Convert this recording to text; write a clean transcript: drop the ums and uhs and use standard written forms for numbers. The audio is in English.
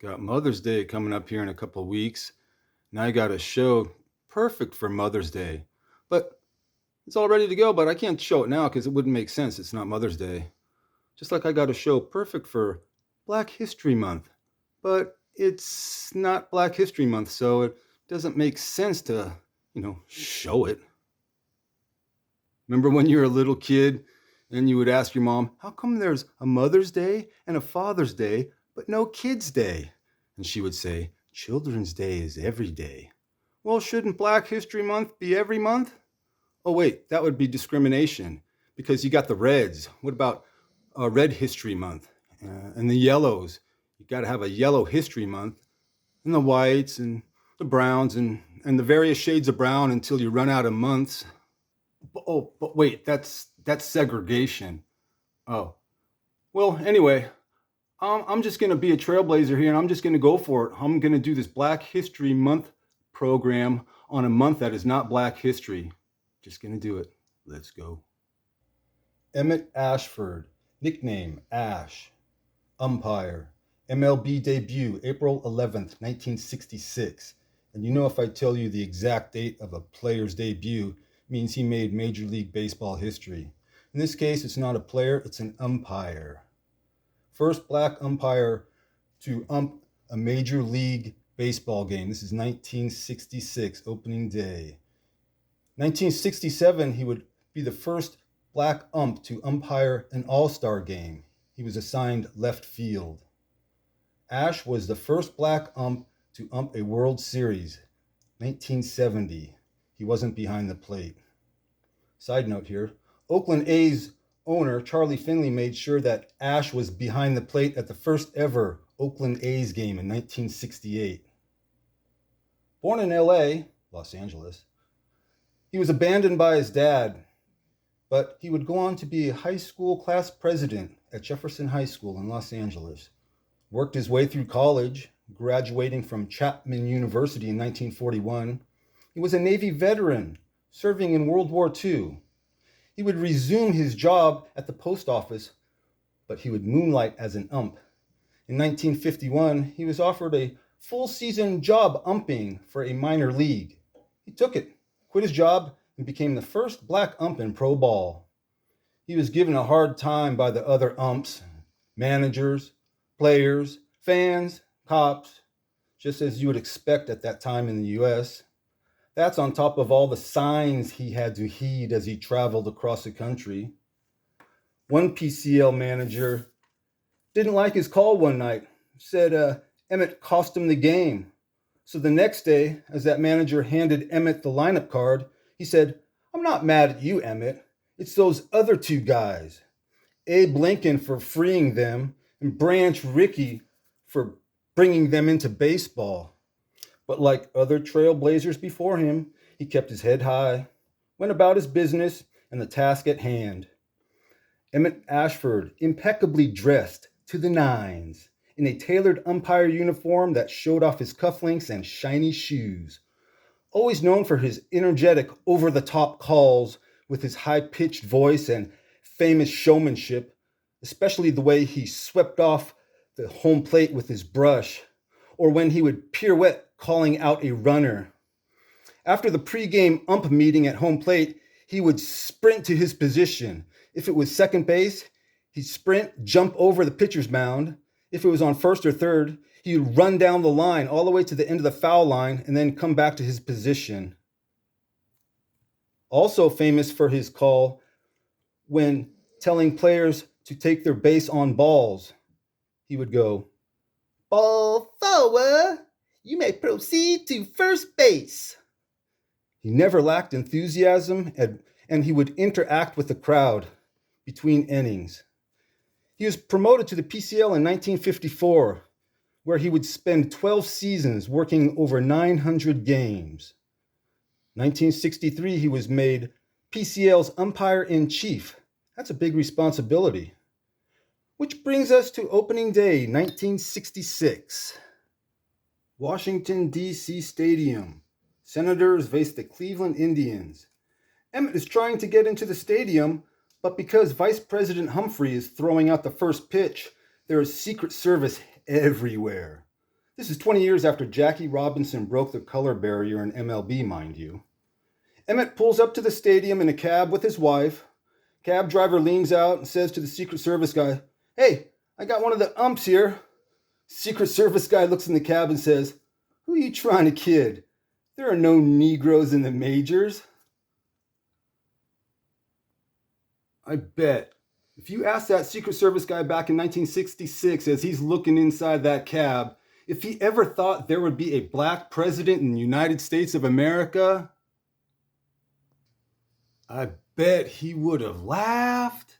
Got Mother's Day coming up here in a couple of weeks. Now I got a show perfect for Mother's Day. But it's all ready to go, but I can't show it now because it wouldn't make sense. It's not Mother's Day. Just like I got a show perfect for Black History Month. But it's not Black History Month, so it doesn't make sense to, show it. Remember when you were a little kid and you would ask your mom, how come there's a Mother's Day and a Father's Day, but no Kids Day? And she would say, Children's Day is every day. Well, shouldn't Black History Month be every month? Oh, wait, that would be discrimination because you got the reds. What about Red History Month? And the yellows. You got to have a Yellow History Month. And the whites and the browns and the various shades of brown until you run out of months. But wait, that's segregation. Oh, well, anyway, I'm just going to be a trailblazer here and I'm just going to go for it. I'm going to do this Black History Month program on a month that is not Black History. Just going to do it. Let's go. Emmett Ashford, nickname Ash, umpire, MLB debut April 11th, 1966. And you know if I tell you the exact date of a player's debut, it means he made Major League Baseball history. In this case, it's not a player, it's an umpire. First black umpire to ump a Major League Baseball game. This is 1966, opening day. 1967, he would be the first black ump to umpire an all-star game. He was assigned left field. Ash was the first black ump to ump a World Series, 1970. He wasn't behind the plate. Side note here, Oakland A's owner Charlie Finley made sure that Ash was behind the plate at the first ever Oakland A's game in 1968. Born in LA, Los Angeles, he was abandoned by his dad, but he would go on to be a high school class president at Jefferson High School in Los Angeles. Worked his way through college, graduating from Chapman University in 1941. He was a Navy veteran, serving in World War II. He would resume his job at the post office, but he would moonlight as an ump. In 1951, he was offered a full-season job umping for a minor league. He took it, quit his job, and became the first black ump in pro ball. He was given a hard time by the other umps, managers, players, fans, cops, just as you would expect at that time in the U.S. That's on top of all the signs he had to heed as he traveled across the country. One PCL manager didn't like his call one night, said Emmett cost him the game. So the next day, as that manager handed Emmett the lineup card, he said, I'm not mad at you, Emmett. It's those other two guys. Abe Lincoln for freeing them and Branch Rickey for bringing them into baseball. But like other trailblazers before him, he kept his head high, went about his business and the task at hand. Emmett Ashford, impeccably dressed to the nines, in a tailored umpire uniform that showed off his cufflinks and shiny shoes. Always known for his energetic, over-the-top calls with his high-pitched voice and famous showmanship, especially the way he swept off the home plate with his brush, or when he would pirouette calling out a runner. After the pregame ump meeting at home plate, he would sprint to his position. If it was second base, he'd sprint, jump over the pitcher's mound. If it was on first or third, he would run down the line all the way to the end of the foul line and then come back to his position. Also famous for his call when telling players to take their base on balls, he would go, "Ball forward, you may proceed to first base." He never lacked enthusiasm and he would interact with the crowd between innings. He was promoted to the PCL in 1954, where he would spend 12 seasons working over 900 games. 1963, he was made PCL's umpire-in-chief. That's a big responsibility. Which brings us to opening day, 1966. Washington D.C. Stadium. Senators face the Cleveland Indians. Emmett is trying to get into the stadium, but because Vice President Humphrey is throwing out the first pitch, there is Secret Service everywhere. This is 20 years after Jackie Robinson broke the color barrier in MLB, mind you. Emmett pulls up to the stadium in a cab with his wife. Cab driver leans out and says to the Secret Service guy, "Hey, I got one of the umps here." Secret Service guy looks in the cab and says, "Who are you trying to kid? There are no Negroes in the majors." I bet if you asked that Secret Service guy back in 1966 as he's looking inside that cab, if he ever thought there would be a black president in the United States of America, I bet he would have laughed